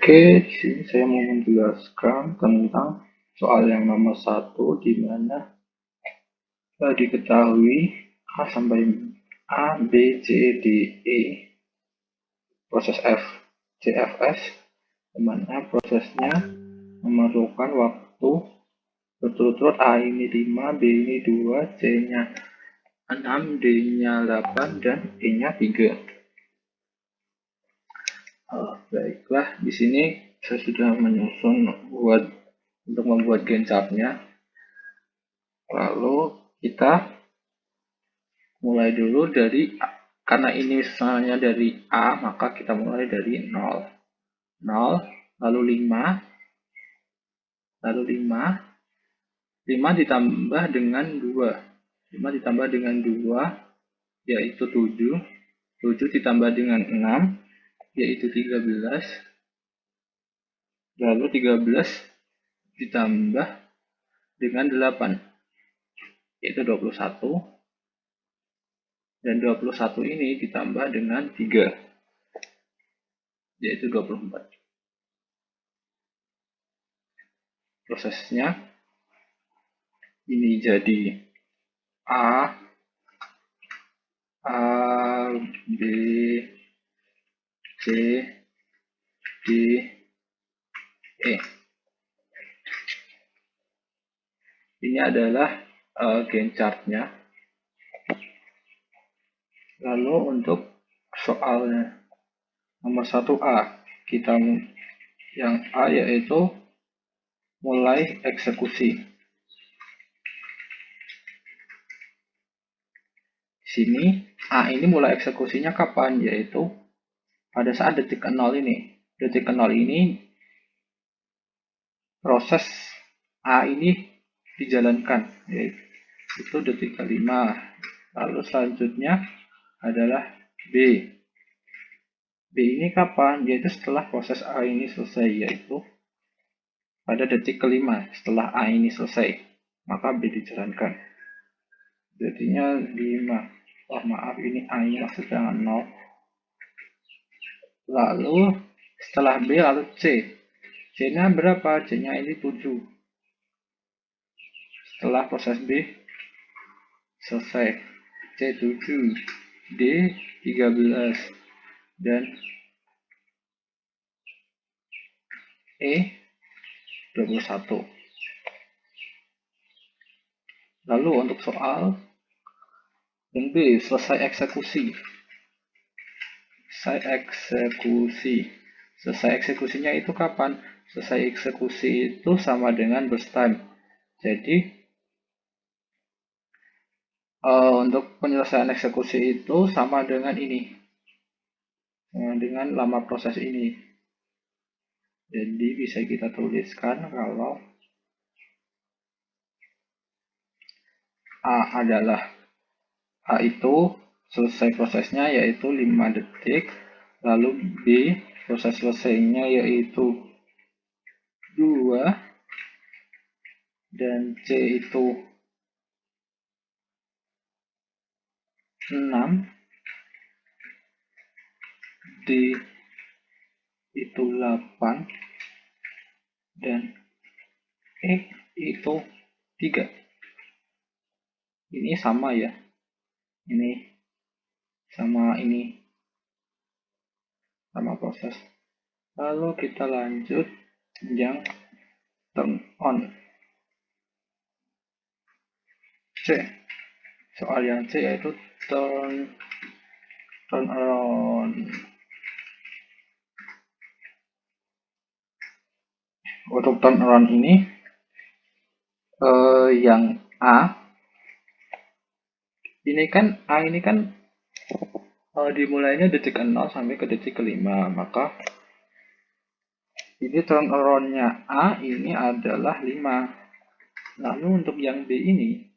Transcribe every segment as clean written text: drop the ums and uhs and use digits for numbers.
Oke, di sini saya mau menjelaskan tentang soal yang nomor 1 di mana diketahui A sampai A, B, C, D, E, proses F, C, F, S, di mana prosesnya memerlukan waktu berturut-turut. A ini 5, B ini 2, C-nya 6, D-nya 8, dan E-nya 3. Baiklah, di sini saya sudah menyusun untuk membuat gencarnya. Lalu kita mulai dulu dari A. Karena ini misalnya dari A, maka kita mulai dari 0. 0, lalu 5, lalu 5, 5 ditambah dengan 2. 5 ditambah dengan 2, yaitu 7. 7 ditambah dengan 6, yaitu 13. Lalu 13 ditambah dengan 8, yaitu 21. Dan 21 ini ditambah dengan 3, yaitu 24. Prosesnya ini jadi A, B, C, D, E. Ini adalah gencarnya. Lalu untuk soalnya nomor 1A, kita yang A yaitu mulai eksekusi. Di sini A ini mulai eksekusinya kapan? Yaitu pada saat detik ke-0 ini. Detik ke-0 ini proses A ini dijalankan, yaitu detik ke-5. Lalu selanjutnya adalah B. B ini kapan? Yaitu setelah proses A ini selesai, yaitu pada detik ke-5. Setelah A ini selesai, maka B dijalankan. Jadinya 5. Oh maaf, ini A ini maksudnya 0. Lalu setelah B, lalu C. C-nya berapa? C-nya ini 7. Setelah proses B selesai, C 7, D 13, dan E 21. Lalu untuk soal yang B, selesai eksekusi. Selesai eksekusinya itu kapan? Selesai eksekusi itu sama dengan burst time. Jadi untuk penyelesaian eksekusi itu sama dengan ini, dengan lama proses ini. Jadi bisa kita tuliskan kalau A adalah A itu selesai prosesnya yaitu 5 detik, lalu B proses selesainya yaitu 2, dan C itu 6, D itu 8, dan E itu 3. Ini sama ya, ini sama ini, sama proses. Lalu kita lanjut yang turn on. C. Soal yang C yaitu turn on. Untuk turn on ini yang A ini kan dimulainya detik ke-0 sampai ke detik ke-5, maka ini turn on-nya A ini adalah 5. Lalu untuk yang B ini,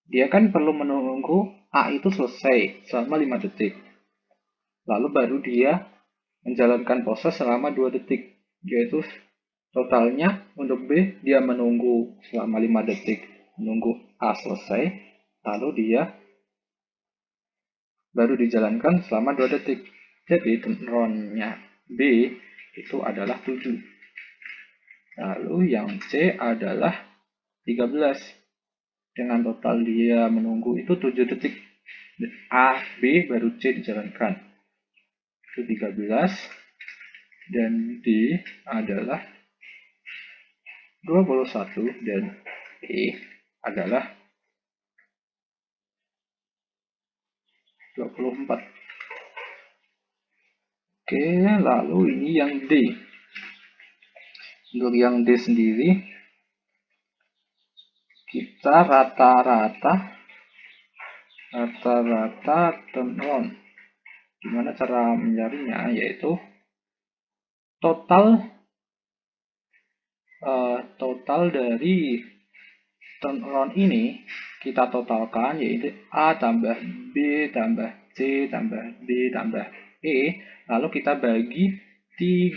dia kan perlu menunggu A itu selesai selama 5 detik. Lalu baru dia menjalankan proses selama 2 detik. Yaitu totalnya untuk B, dia menunggu selama 5 detik, menunggu A selesai, lalu dia baru dijalankan selama 2 detik. Jadi turn on-nya B itu adalah 7. Lalu yang C adalah 13. Dengan total dia menunggu itu 7 detik. A, B, baru C dijalankan. Itu 13. Dan D adalah 21. Dan E adalah 24. Oke, lalu ini yang D. Untuk yang D sendiri, kita rata-rata turn on. Gimana cara mencarinya? Yaitu total dari turn on ini kita totalkan, yaitu A tambah B tambah C tambah D tambah E, lalu kita bagi 3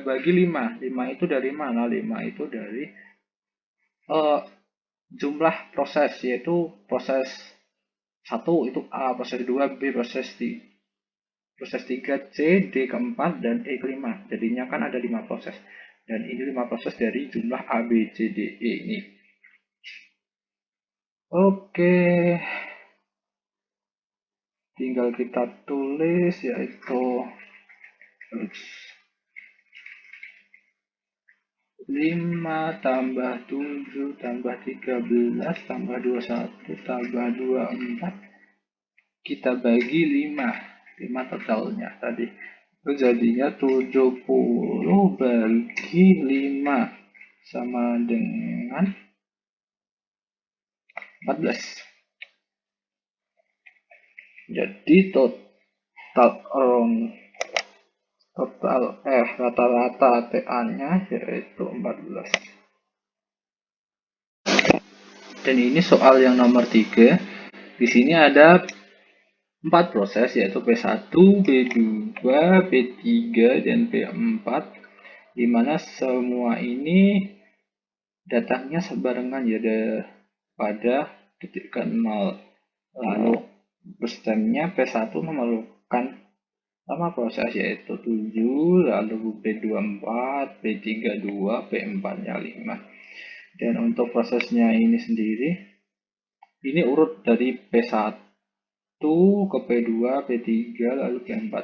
bagi 5. 5 itu dari mana? 5 itu dari jumlah proses, yaitu proses 1 itu A, proses 2 B, proses 3 C, D keempat, dan E kelima. Jadinya kan ada 5 proses. Dan ini 5 proses dari jumlah A, B, C, D, E ini. Oke. Tinggal kita tulis, yaitu 5 tambah 7 tambah 13 tambah 21 tambah 24. Kita bagi 5 totalnya tadi. Itu jadinya 70 bagi 5 sama dengan 14. Jadi rata-rata TA-nya yaitu 14. Dan ini soal yang nomor 3. Di sini ada 4 proses, yaitu P1, P2, P3, dan P4, di mana semua ini datangnya sebarengan ya pada detik ke-0. Lalu berstemnya P1 memerlukan sama proses, yaitu 7, lalu P24, P32, P4-nya 5. Dan untuk prosesnya ini sendiri, ini urut dari P1 ke P2, P3, lalu P4.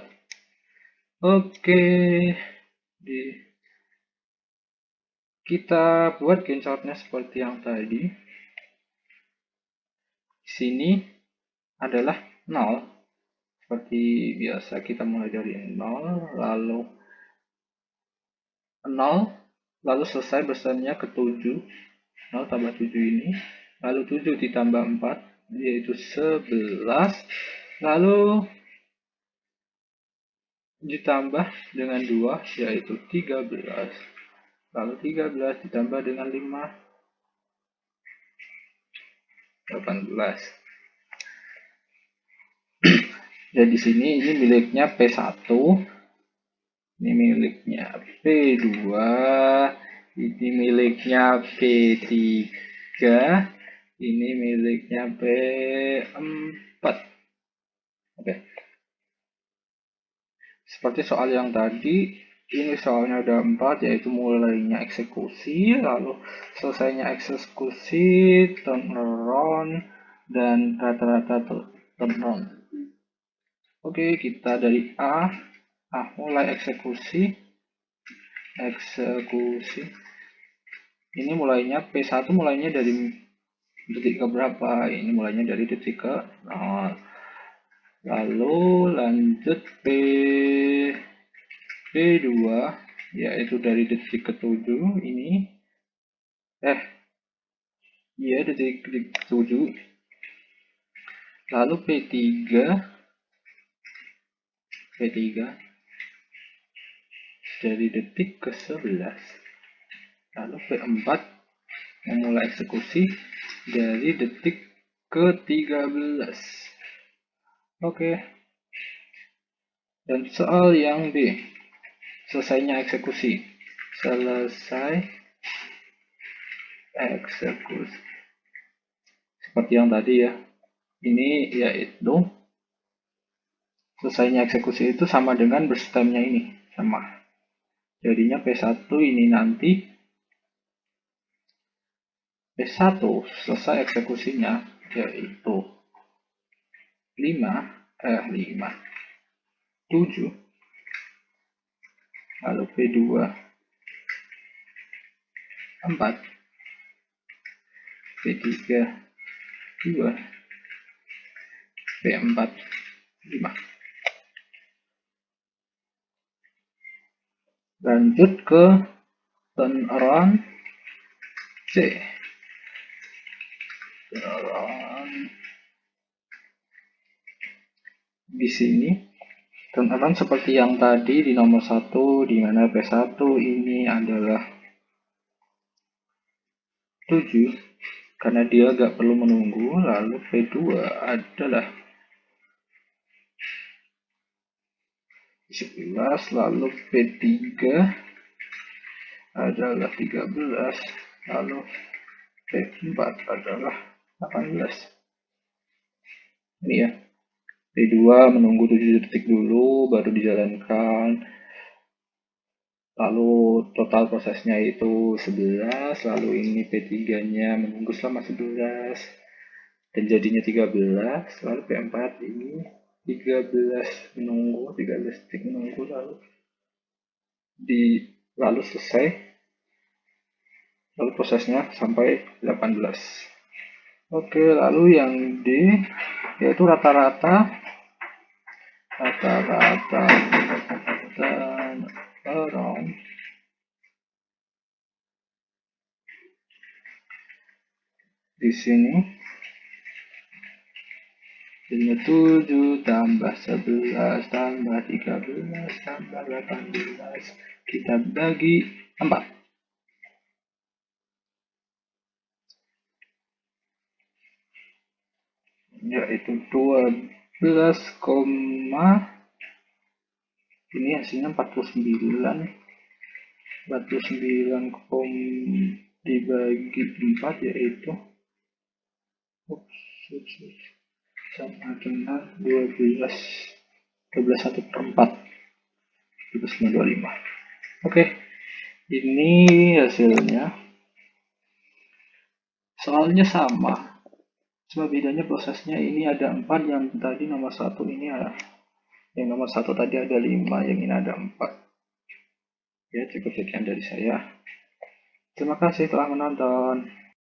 Oke, kita buat gencornya seperti yang tadi. Di sini adalah 0. Seperti biasa kita mulai dari 0, lalu 0, lalu selesai bersambungnya ke 7. 0 tambah 7 ini, lalu 7 ditambah 4, yaitu 11, lalu ditambah dengan 2, yaitu 13, lalu 13 ditambah dengan 5, 18. Jadi di sini ini miliknya P1, ini miliknya P2, ini miliknya P3, ini miliknya P4. Oke. Seperti soal yang tadi, ini soalnya ada 4, yaitu mulainya eksekusi, lalu selesainya eksekusi, turn around, dan rata-rata turn on. Oke, kita dari A mulai eksekusi. Ini mulainya P1 mulainya dari detik ke berapa? Ini mulainya dari detik ke 0. Lalu lanjut P2, yaitu dari detik ke 7 ini. Detik ke 7. Lalu P3 dari detik ke 11. Lalu P4 memulai eksekusi dari detik ke 13. Oke. Dan soal yang B, selesainya eksekusi. Selesai eksekusi. Seperti yang tadi ya. Ini yaitu selesainya eksekusi itu sama dengan berstemnya ini. Sama. Jadinya P1 ini nanti P1 selesai eksekusinya yaitu 7, lalu P2 4, P3 2, P4 5. Lanjut ke turnaround C. Di sini turnaround seperti yang tadi di nomor 1, di mana P1 ini adalah 7 karena dia gak perlu menunggu, lalu P2 adalah 11, lalu P3 adalah 13, lalu P4 adalah 18. Ini ya, P2 menunggu 7 detik dulu baru dijalankan, lalu total prosesnya itu 11, lalu ini P3 nya menunggu selama 11 dan jadinya 13, lalu P4 ini 13 menunggu, 13 detik menunggu, lalu selesai, lalu prosesnya sampai 18. Oke, lalu yang D yaitu rata-rata turnaround di sini jadinya 7 tambah 11 tambah 13 tambah 18 kita bagi 4, yaitu 12, ini hasilnya 49 dibagi 4 yaitu sama dengan 12 1/4, 12,25. Oke, ini hasilnya. Soalnya sama, cuma bedanya prosesnya ini ada 4, yang tadi nomor 1 ini ada, yang nomor 1 tadi ada 5, yang ini ada 4. Ya, cukup sekian dari saya. Terima kasih telah menonton.